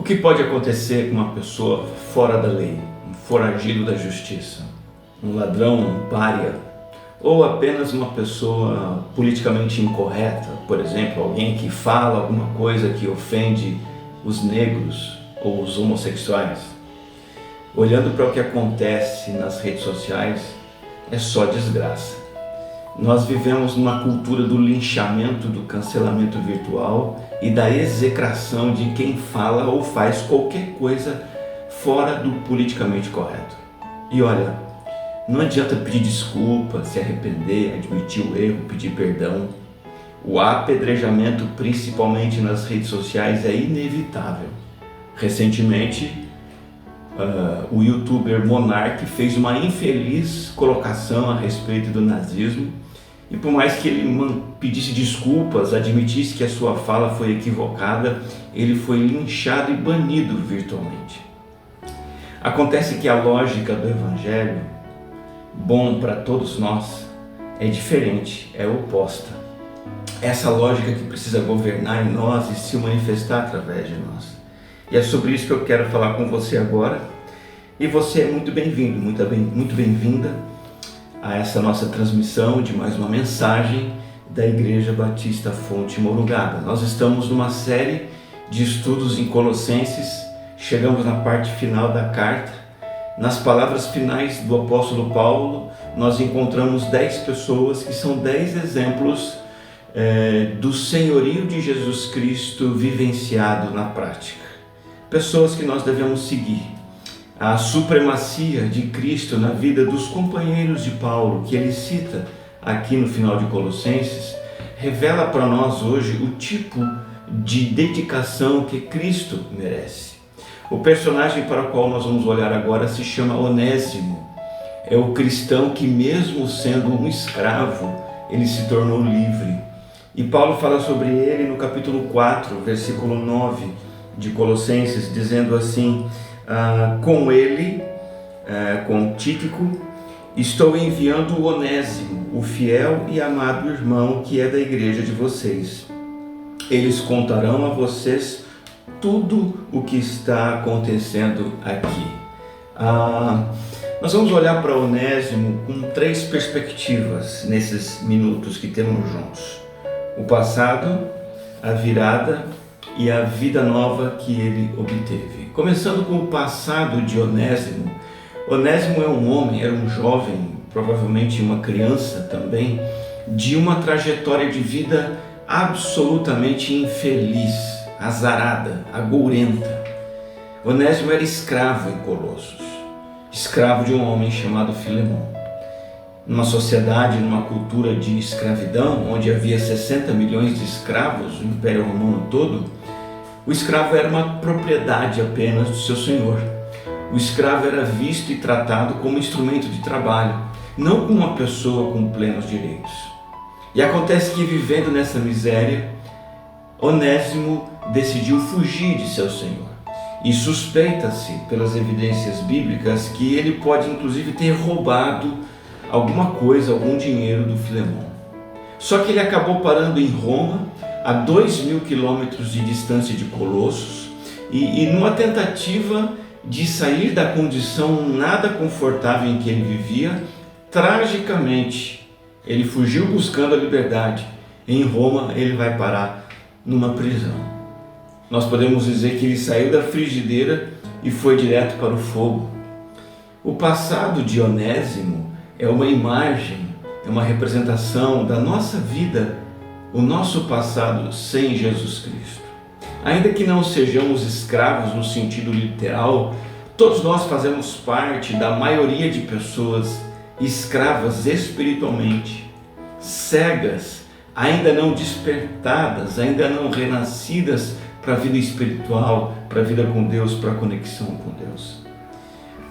O que pode acontecer com uma pessoa fora da lei, um foragido da justiça, um ladrão, um pária, ou apenas uma pessoa politicamente incorreta, por exemplo, alguém que fala alguma coisa que ofende os negros ou os homossexuais? Olhando para o que acontece nas redes sociais, é só desgraça. Nós vivemos numa cultura do linchamento, do cancelamento virtual e da execração de quem fala ou faz qualquer coisa fora do politicamente correto. E olha, não adianta pedir desculpa, se arrepender, admitir o erro, pedir perdão. O apedrejamento, principalmente nas redes sociais, é inevitável. Recentemente, o youtuber Monark fez uma infeliz colocação a respeito do nazismo e por mais que ele pedisse desculpas, admitisse que a sua fala foi equivocada, ele foi linchado e banido virtualmente. Acontece que a lógica do evangelho, bom para todos nós, é diferente, é oposta. Essa lógica que precisa governar em nós e se manifestar através de nós. E é sobre isso que eu quero falar com você agora. E você é muito bem-vindo, muito bem-vinda a essa nossa transmissão de mais uma mensagem da Igreja Batista Fonte Morungaba. Nós estamos numa série de estudos em Colossenses, chegamos na parte final da carta. Nas palavras finais do apóstolo Paulo, nós encontramos 10 pessoas que são 10 exemplos do senhorio de Jesus Cristo vivenciado na prática. Pessoas que nós devemos seguir. A supremacia de Cristo na vida dos companheiros de Paulo, que ele cita aqui no final de Colossenses, revela para nós hoje o tipo de dedicação que Cristo merece. O personagem para o qual nós vamos olhar agora se chama Onésimo. É o cristão que, mesmo sendo um escravo, ele se tornou livre. E Paulo fala sobre ele no capítulo 4, versículo 9 de Colossenses, dizendo assim: com ele, com Tíquico, estou enviando o Onésimo, o fiel e amado irmão que é da igreja de vocês. Eles contarão a vocês tudo o que está acontecendo aqui. Nós vamos olhar para Onésimo com 3 perspectivas nesses minutos que temos juntos: o passado, a virada e a vida nova que ele obteve. Começando com o passado de Onésimo. Onésimo é um homem, era um jovem, provavelmente uma criança também, de uma trajetória de vida absolutamente infeliz, azarada, agourenta. Onésimo era escravo em Colossos, escravo de um homem chamado Filemão. Numa sociedade, numa cultura de escravidão, onde havia 60 milhões de escravos, o Império Romano todo, o escravo era uma propriedade apenas do seu senhor. O escravo era visto e tratado como instrumento de trabalho, não como uma pessoa com plenos direitos. E acontece que, vivendo nessa miséria, Onésimo decidiu fugir de seu senhor. E suspeita-se, pelas evidências bíblicas, que ele pode inclusive ter roubado alguma coisa, algum dinheiro do Filemão. Só que ele acabou parando em Roma, a 2.000 quilômetros de distância de Colossos, e numa tentativa de sair da condição nada confortável em que ele vivia, tragicamente, ele fugiu buscando a liberdade. Em Roma, ele vai parar numa prisão. Nós podemos dizer que ele saiu da frigideira e foi direto para o fogo. O passado de Onésimo é uma imagem, é uma representação da nossa vida, o nosso passado sem Jesus Cristo. Ainda que não sejamos escravos no sentido literal, todos nós fazemos parte da maioria de pessoas escravas espiritualmente, cegas, ainda não despertadas, ainda não renascidas para a vida espiritual, para a vida com Deus, para a conexão com Deus.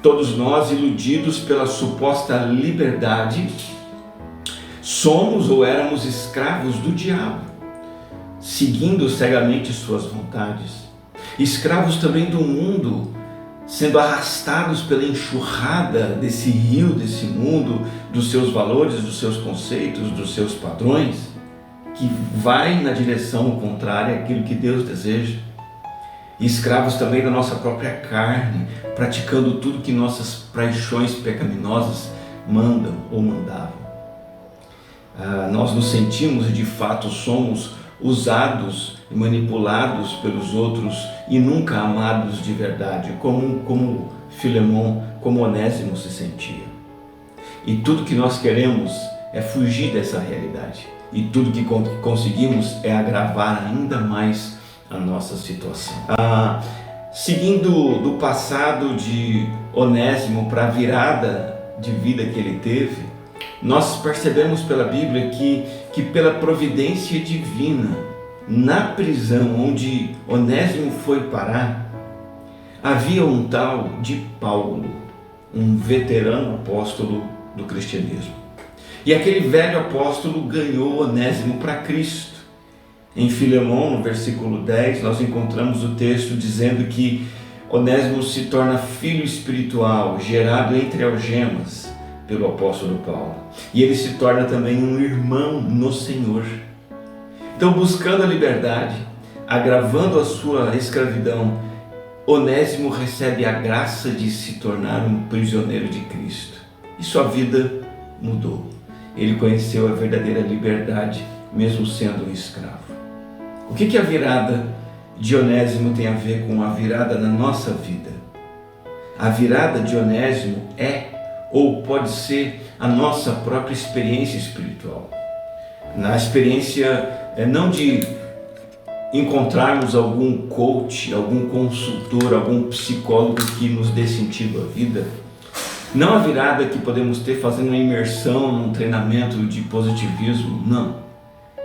Todos nós, iludidos pela suposta liberdade, somos ou éramos escravos do diabo, seguindo cegamente suas vontades. Escravos também do mundo, sendo arrastados pela enxurrada desse rio, desse mundo, dos seus valores, dos seus conceitos, dos seus padrões, que vai na direção contrária àquilo que Deus deseja. e escravos também da nossa própria carne, praticando tudo que nossas paixões pecaminosas mandam ou mandavam. Nós nos sentimos e de fato somos usados e manipulados pelos outros e nunca amados de verdade, como Filemão, como Onésimo se sentia. E tudo que nós queremos é fugir dessa realidade. E tudo que conseguimos é agravar ainda mais a nossa situação. Seguindo do passado de Onésimo para a virada de vida que ele teve, nós percebemos pela Bíblia que pela providência divina, na prisão onde Onésimo foi parar, havia um tal de Paulo, um veterano apóstolo do cristianismo. E aquele velho apóstolo ganhou Onésimo para Cristo. Em Filemão, no versículo 10, nós encontramos o texto dizendo que Onésimo se torna filho espiritual, gerado entre algemas pelo apóstolo Paulo. E ele se torna também um irmão no Senhor. Então, buscando a liberdade, agravando a sua escravidão, Onésimo recebe a graça de se tornar um prisioneiro de Cristo. E sua vida mudou. Ele conheceu a verdadeira liberdade, mesmo sendo um escravo. O que a virada de Onésimo tem a ver com a virada na nossa vida? A virada de Onésimo é ou pode ser a nossa própria experiência espiritual. Na experiência não de encontrarmos algum coach, algum consultor, algum psicólogo que nos dê sentido à vida. Não a virada que podemos ter fazendo uma imersão num treinamento de positivismo, não.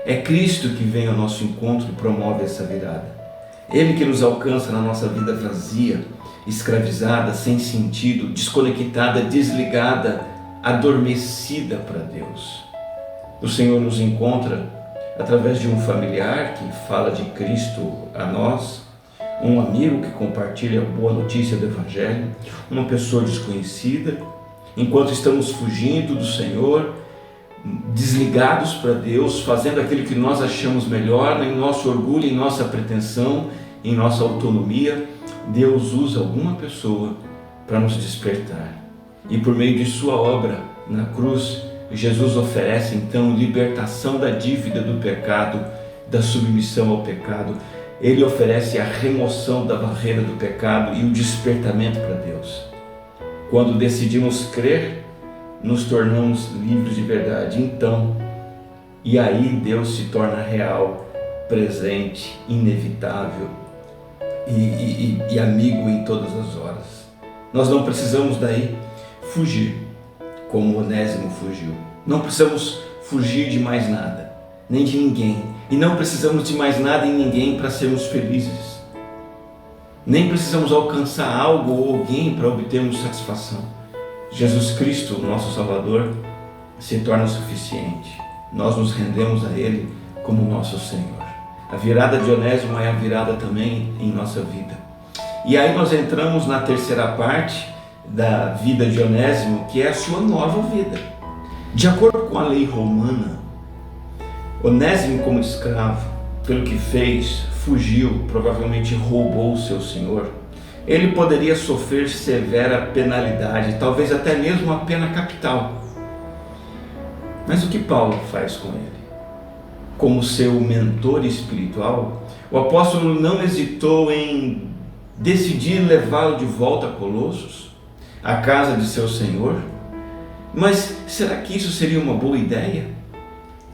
É Cristo que vem ao nosso encontro e promove essa virada. Ele que nos alcança na nossa vida vazia, escravizada, sem sentido, desconectada, desligada, adormecida para Deus. O Senhor nos encontra através de um familiar que fala de Cristo a nós, um amigo que compartilha a boa notícia do Evangelho, uma pessoa desconhecida, enquanto estamos fugindo do Senhor, desligados para Deus, fazendo aquilo que nós achamos melhor, em nosso orgulho, em nossa pretensão, em nossa autonomia, Deus usa alguma pessoa para nos despertar. E por meio de sua obra na cruz, Jesus oferece então libertação da dívida do pecado, da submissão ao pecado. Ele oferece a remoção da barreira do pecado e o despertamento para Deus. Quando decidimos crer, nos tornamos livres de verdade. Então, e aí Deus se torna real, presente, inevitável e amigo em todas as horas. Nós não precisamos daí fugir, como Onésimo fugiu. Não precisamos fugir de mais nada, nem de ninguém. E não precisamos de mais nada em ninguém para sermos felizes. Nem precisamos alcançar algo ou alguém para obtermos satisfação. Jesus Cristo, nosso Salvador, se torna suficiente. Nós nos rendemos a Ele como nosso Senhor. A virada de Onésimo é a virada também em nossa vida. E aí nós entramos na terceira parte da vida de Onésimo, que é a sua nova vida. De acordo com a lei romana, Onésimo, como escravo, pelo que fez, fugiu, provavelmente roubou o seu senhor. Ele poderia sofrer severa penalidade, talvez até mesmo a pena capital. Mas o que Paulo faz com ele? Como seu mentor espiritual, o apóstolo não hesitou em decidir levá-lo de volta a Colossos, à casa de seu senhor. Mas será que isso seria uma boa ideia?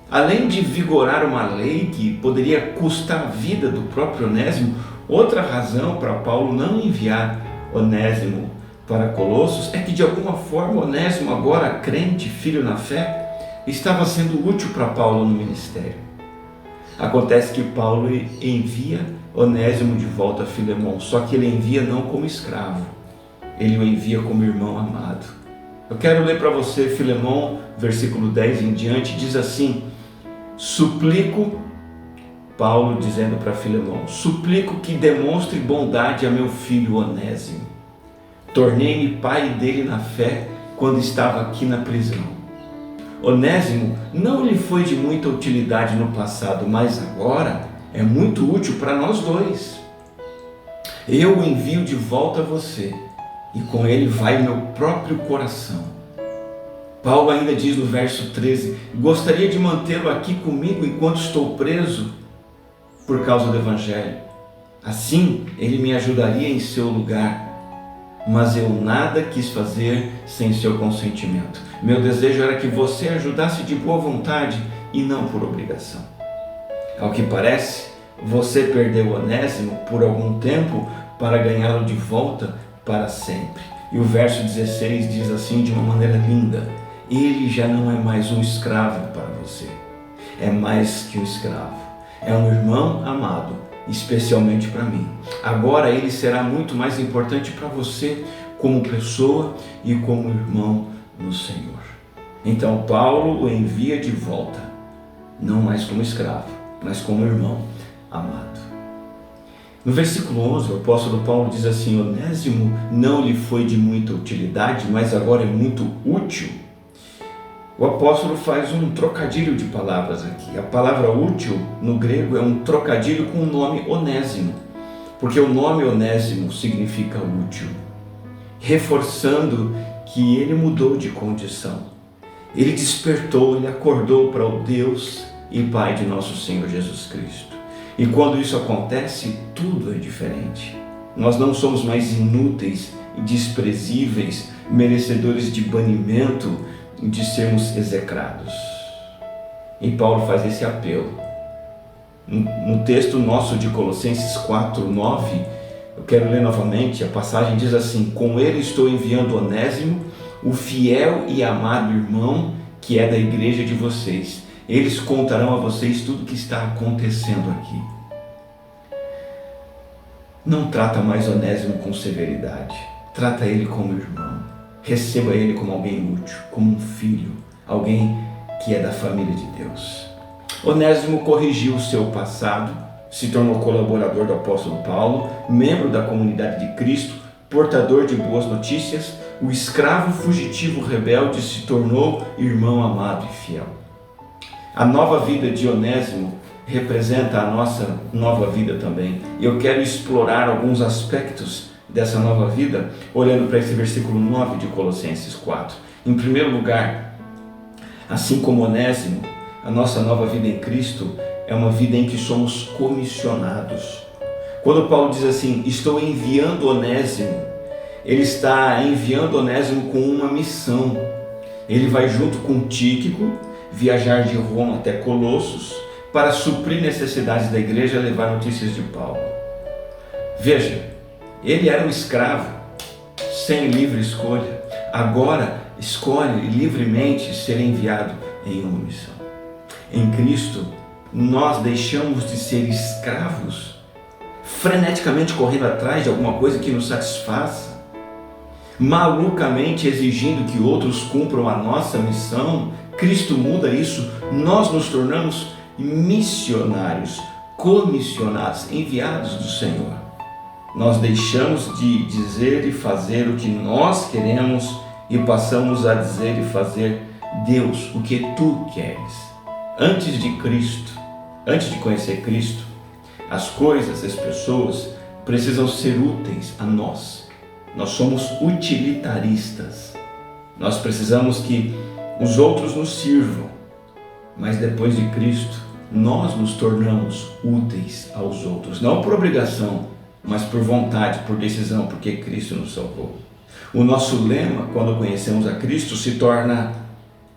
Além de vigorar uma lei que poderia custar a vida do próprio Onésimo, outra razão para Paulo não enviar Onésimo para Colossos é que de alguma forma Onésimo, agora crente, filho na fé, estava sendo útil para Paulo no ministério. Acontece que Paulo envia Onésimo de volta a Filemão, só que ele envia não como escravo, ele o envia como irmão amado. Eu quero ler para você Filemão, versículo 10 em diante, diz assim: suplico, Paulo dizendo para Filemão, suplico que demonstre bondade a meu filho Onésimo. Tornei-me pai dele na fé quando estava aqui na prisão. Onésimo não lhe foi de muita utilidade no passado, mas agora é muito útil para nós dois. Eu o envio de volta a você, e com ele vai meu próprio coração. Paulo ainda diz no verso 13: gostaria de mantê-lo aqui comigo enquanto estou preso por causa do Evangelho. Assim ele me ajudaria em seu lugar, mas eu nada quis fazer sem seu consentimento. Meu desejo era que você ajudasse de boa vontade e não por obrigação. Ao que parece, você perdeu Onésimo por algum tempo para ganhá-lo de volta para sempre. E o verso 16 diz assim de uma maneira linda: ele já não é mais um escravo para você, é mais que um escravo, é um irmão amado, especialmente para mim. Agora ele será muito mais importante para você como pessoa e como irmão no Senhor. Então Paulo o envia de volta, não mais como escravo, mas como irmão amado. No versículo 11, o apóstolo Paulo diz assim: Onésimo não lhe foi de muita utilidade, mas agora é muito útil. O apóstolo faz um trocadilho de palavras aqui. A palavra útil no grego é um trocadilho com o nome Onésimo, porque o nome Onésimo significa útil, reforçando que ele mudou de condição. Ele despertou, ele acordou para o Deus e Pai de nosso Senhor Jesus Cristo. E quando isso acontece, tudo é diferente. Nós não somos mais inúteis e desprezíveis, merecedores de banimento, de sermos execrados. E Paulo faz esse apelo. No texto nosso de Colossenses 4:9, eu quero ler novamente, a passagem diz assim: com ele estou enviando Onésimo, o fiel e amado irmão que é da igreja de vocês. Eles contarão a vocês tudo o que está acontecendo aqui. Não trata mais Onésimo com severidade. Trata ele como irmão. Receba ele como alguém útil, como um filho, alguém que é da família de Deus. Onésimo corrigiu o seu passado, se tornou colaborador do apóstolo Paulo, membro da comunidade de Cristo, portador de boas notícias. O escravo fugitivo rebelde se tornou irmão amado e fiel. A nova vida de Onésimo representa a nossa nova vida também. E eu quero explorar alguns aspectos dessa nova vida, olhando para esse versículo 9 de Colossenses 4. Em primeiro lugar, assim como Onésimo, a nossa nova vida em Cristo é uma vida em que somos comissionados. Quando Paulo diz assim: estou enviando Onésimo, ele está enviando Onésimo com uma missão. Ele vai junto com Tíquico viajar de Roma até Colossos para suprir necessidades da igreja e levar notícias de Paulo. Veja, ele era um escravo, sem livre escolha. Agora escolhe livremente ser enviado em uma missão. Em Cristo, nós deixamos de ser escravos, freneticamente correndo atrás de alguma coisa que nos satisfaça, malucamente exigindo que outros cumpram a nossa missão. Cristo muda isso, nós nos tornamos missionários, comissionados, enviados do Senhor. Nós deixamos de dizer e fazer o que nós queremos e passamos a dizer e fazer: Deus, o que tu queres. Antes de Cristo, antes de conhecer Cristo, as coisas, as pessoas precisam ser úteis a nós. Nós somos utilitaristas. Nós precisamos que os outros nos sirvam. Mas depois de Cristo, nós nos tornamos úteis aos outros, não por obrigação, mas por vontade, por decisão, porque Cristo nos salvou. O nosso lema, quando conhecemos a Cristo, se torna: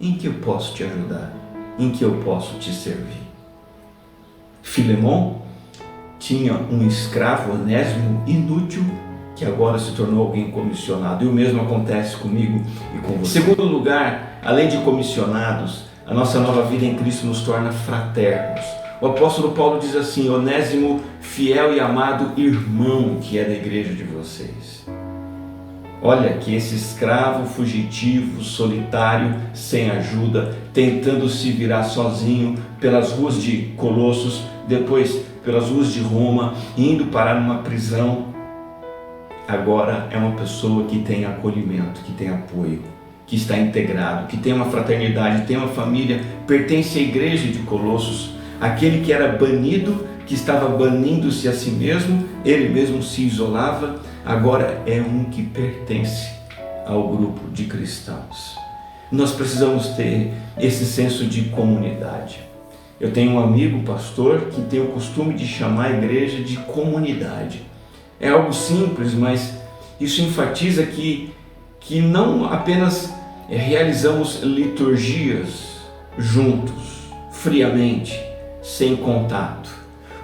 em que eu posso te ajudar? Em que eu posso te servir? Filemon tinha um escravo, Onésimo, inútil, que agora se tornou alguém comissionado. E o mesmo acontece comigo e com você. Em segundo lugar, além de comissionados, a nossa nova vida em Cristo nos torna fraternos. O apóstolo Paulo diz assim: Onésimo, fiel e amado irmão que é da igreja de vocês. Olha que esse escravo fugitivo, solitário, sem ajuda, tentando se virar sozinho pelas ruas de Colossos, depois pelas ruas de Roma, indo parar numa prisão, agora é uma pessoa que tem acolhimento, que tem apoio, que está integrado, que tem uma fraternidade, tem uma família, pertence à igreja de Colossos, Aquele que era banido, que estava banindo-se a si mesmo, ele mesmo se isolava, agora é um que pertence ao grupo de cristãos. Nós precisamos ter esse senso de comunidade. Eu tenho um amigo, pastor, que tem o costume de chamar a igreja de comunidade. É algo simples, mas isso enfatiza que não apenas realizamos liturgias juntos, friamente, sem contato.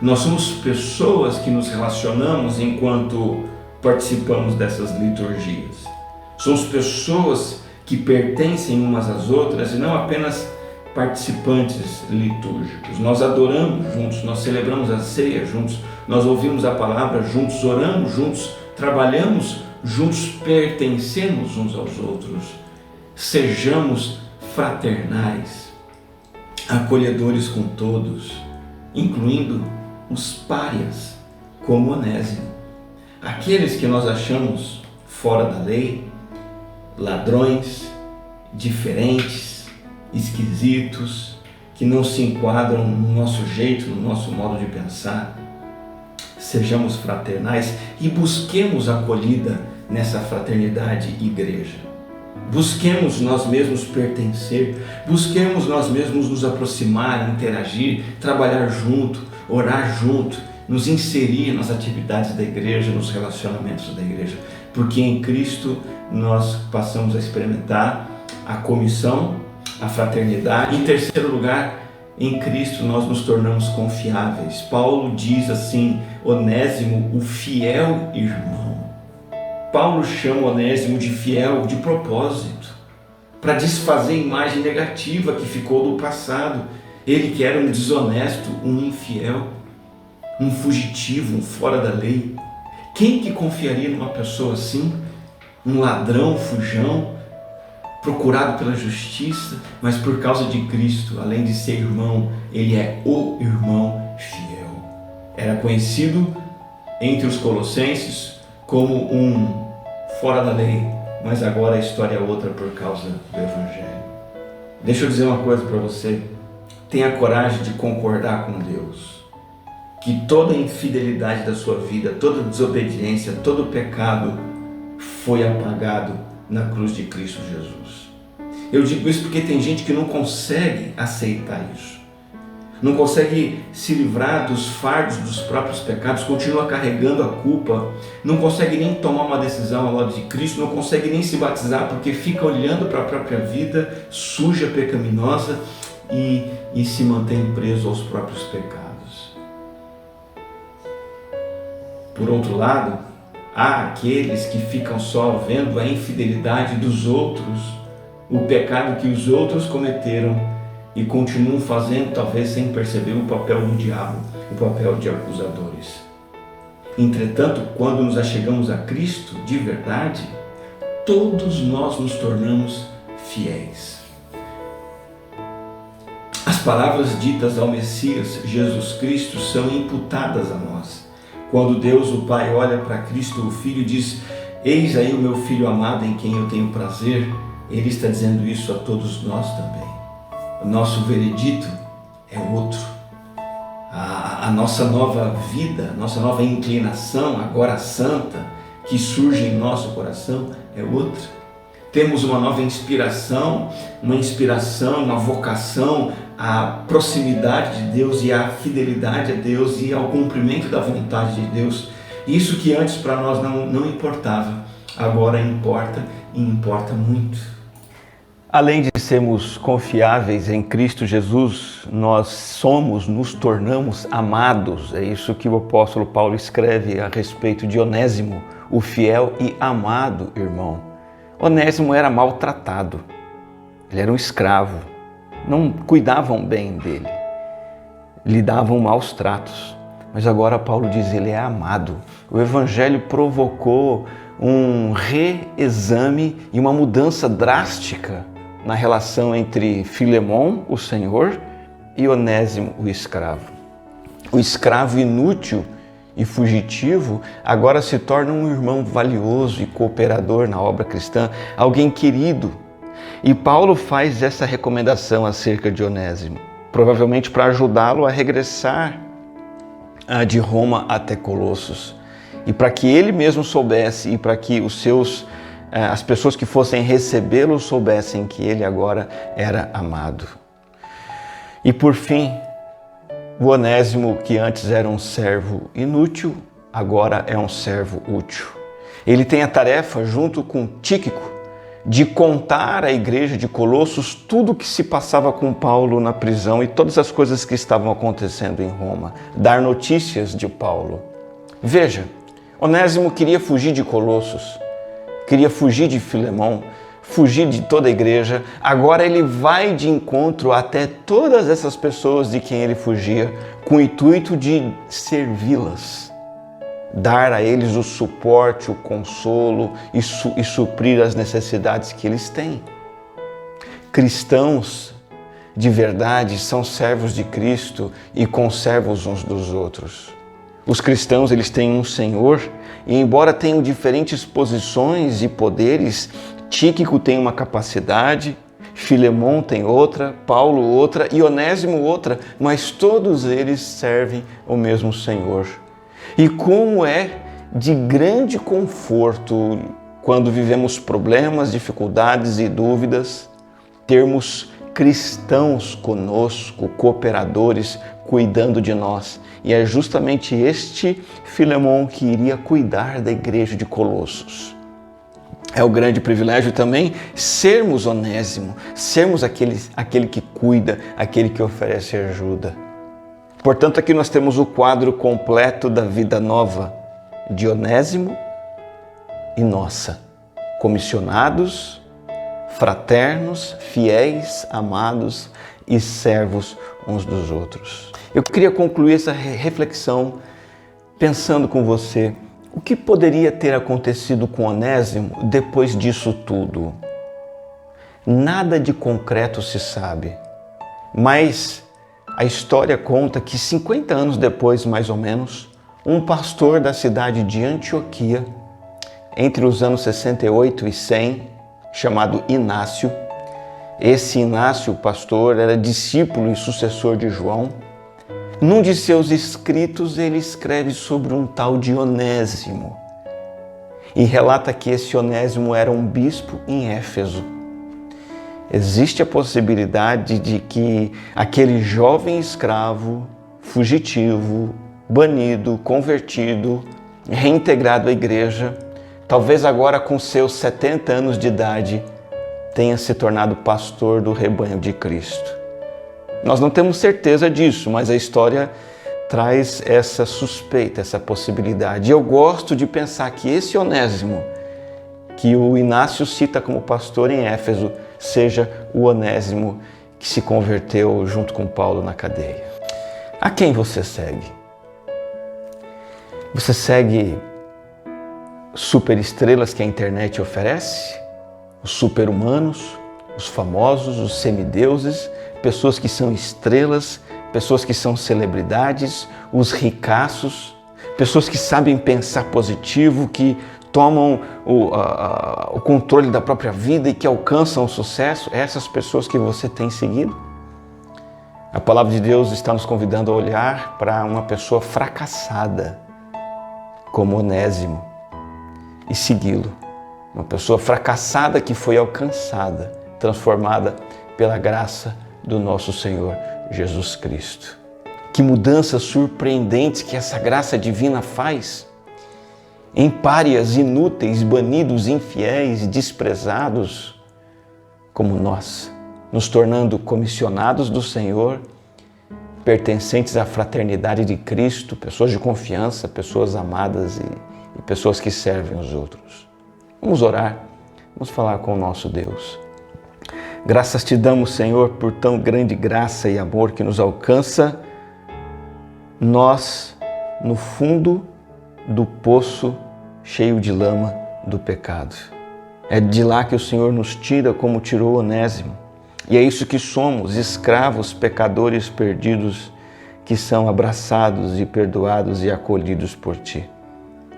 Nós somos pessoas que nos relacionamos enquanto participamos dessas liturgias. Somos pessoas que pertencem umas às outras e não apenas participantes litúrgicos. Nós adoramos juntos, nós celebramos a ceia juntos, nós ouvimos a palavra juntos, oramos juntos, trabalhamos juntos, pertencemos uns aos outros. Sejamos fraternais, acolhedores com todos, incluindo os párias, como Onésimo. Aqueles que nós achamos fora da lei, ladrões, diferentes, esquisitos, que não se enquadram no nosso jeito, no nosso modo de pensar. Sejamos fraternais e busquemos acolhida nessa fraternidade igreja. Busquemos nós mesmos pertencer, busquemos nós mesmos nos aproximar, interagir, trabalhar junto, orar junto, nos inserir nas atividades da igreja, nos relacionamentos da igreja, porque em Cristo nós passamos a experimentar a comissão, a fraternidade. Em terceiro lugar, em Cristo nós nos tornamos confiáveis. Paulo diz assim, Onésimo, o fiel irmão. Paulo chama Onésimo de fiel de propósito, para desfazer a imagem negativa que ficou do passado. Ele que era um desonesto, um infiel, um fugitivo, um fora da lei. Quem que confiaria numa pessoa assim? Um ladrão, fujão, procurado pela justiça, mas por causa de Cristo, além de ser irmão, ele é o irmão fiel. Era conhecido entre os colossenses como um fora da lei, mas agora a história é outra por causa do Evangelho. Deixa eu dizer uma coisa para você, tenha coragem de concordar com Deus, que toda infidelidade da sua vida, toda desobediência, todo pecado foi apagado na cruz de Cristo Jesus. Eu digo isso porque tem gente que não consegue aceitar isso, não consegue se livrar dos fardos dos próprios pecados, continua carregando a culpa, não consegue nem tomar uma decisão ao lado de Cristo, não consegue nem se batizar porque fica olhando para a própria vida suja, pecaminosa e se mantém preso aos próprios pecados. Por outro lado, há aqueles que ficam só vendo a infidelidade dos outros, o pecado que os outros cometeram e continuam fazendo, talvez sem perceber, o papel do diabo, o papel de acusadores. Entretanto, quando nos achegamos a Cristo de verdade, todos nós nos tornamos fiéis. As palavras ditas ao Messias, Jesus Cristo, são imputadas a nós. Quando Deus, o Pai, olha para Cristo, o Filho, e diz, eis aí o meu Filho amado em quem eu tenho prazer, Ele está dizendo isso a todos nós também. O nosso veredito é outro. A nossa nova vida, a nossa nova inclinação, agora santa, que surge em nosso coração, é outra. Temos uma nova inspiração, uma vocação à proximidade de Deus e à fidelidade a Deus e ao cumprimento da vontade de Deus. Isso que antes para nós não importava, agora importa e importa muito. Além de sermos confiáveis em Cristo Jesus, nós nos tornamos amados. É isso que o apóstolo Paulo escreve a respeito de Onésimo, o fiel e amado irmão. Onésimo era maltratado, ele era um escravo, não cuidavam bem dele, lhe davam maus tratos. Mas agora Paulo diz, ele é amado. O Evangelho provocou um reexame e uma mudança drástica na relação entre Filemão, o Senhor, e Onésimo, o escravo. O escravo inútil e fugitivo agora se torna um irmão valioso e cooperador na obra cristã, alguém querido. E Paulo faz essa recomendação acerca de Onésimo. provavelmente para ajudá-lo a regressar de Roma até Colossos, e para que ele mesmo soubesse e para que as pessoas que fossem recebê-lo soubessem que ele agora era amado. E por fim, o Onésimo, que antes era um servo inútil, agora é um servo útil. Ele tem a tarefa, junto com Tíquico, de contar à igreja de Colossos tudo o que se passava com Paulo na prisão e todas as coisas que estavam acontecendo em Roma, dar notícias de Paulo. Veja, Onésimo queria fugir de Colossos, queria fugir de Filemão, fugir de toda a igreja. Agora ele vai de encontro até todas essas pessoas de quem ele fugia, com o intuito de servi-las, dar a eles o suporte, o consolo e suprir as necessidades que eles têm. Cristãos de verdade são servos de Cristo e conservos uns dos outros. Os cristãos, eles têm um Senhor e, embora tenham diferentes posições e poderes, Tíquico tem uma capacidade, Filemão tem outra, Paulo outra e Onésimo outra, mas todos eles servem o mesmo Senhor. E como é de grande conforto, quando vivemos problemas, dificuldades e dúvidas, termos cristãos conosco, cooperadores, cuidando de nós. E é justamente este Filemão que iria cuidar da igreja de Colossos. É o grande privilégio também sermos Onésimo, sermos aquele que cuida, aquele que oferece ajuda. Portanto, aqui nós temos o quadro completo da vida nova de Onésimo e nossa, comissionados, fraternos, fiéis, amados e servos uns dos outros. Eu queria concluir essa reflexão pensando com você, o que poderia ter acontecido com Onésimo depois disso tudo? Nada de concreto se sabe, mas a história conta que 50 anos depois, mais ou menos, um pastor da cidade de Antioquia, entre os anos 68 e 100, chamado Inácio, esse Inácio, pastor, era discípulo e sucessor de João. Num de seus escritos, ele escreve sobre um tal de Onésimo e relata que esse Onésimo era um bispo em Éfeso. Existe a possibilidade de que aquele jovem escravo, fugitivo, banido, convertido, reintegrado à igreja, talvez agora com seus 70 anos de idade, tenha se tornado pastor do rebanho de Cristo. Nós não temos certeza disso, mas a história traz essa suspeita, essa possibilidade. E eu gosto de pensar que esse Onésimo, que o Inácio cita como pastor em Éfeso, seja o Onésimo que se converteu junto com Paulo na cadeia. A quem você segue? Você segue superestrelas que a internet oferece? Os super-humanos, os famosos, os semideuses, pessoas que são estrelas, pessoas que são celebridades, os ricaços, pessoas que sabem pensar positivo, que tomam o controle da própria vida e que alcançam o sucesso, essas pessoas que você tem seguido? A palavra de Deus está nos convidando a olhar para uma pessoa fracassada, como Onésimo, e segui-lo. Uma pessoa fracassada que foi alcançada, transformada pela graça do nosso Senhor Jesus Cristo. Que mudanças surpreendentes que essa graça divina faz em párias inúteis, banidos, infiéis, desprezados, como nós, nos tornando comissionados do Senhor, pertencentes à fraternidade de Cristo, pessoas de confiança, pessoas amadas e pessoas que servem os outros. Vamos orar, vamos falar com o nosso Deus. Graças te damos, Senhor, por tão grande graça e amor que nos alcança. Nós, no fundo do poço cheio de lama do pecado. É de lá que o Senhor nos tira como tirou Onésimo. E é isso que somos, escravos, pecadores perdidos, que são abraçados e perdoados e acolhidos por Ti.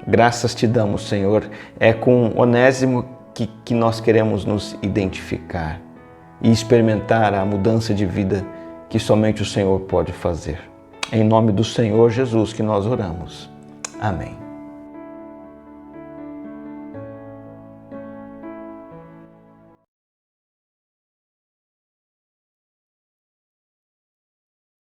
Graças te damos, Senhor. É com Onésimo que nós queremos nos identificar e experimentar a mudança de vida que somente o Senhor pode fazer. Em nome do Senhor Jesus que nós oramos. Amém.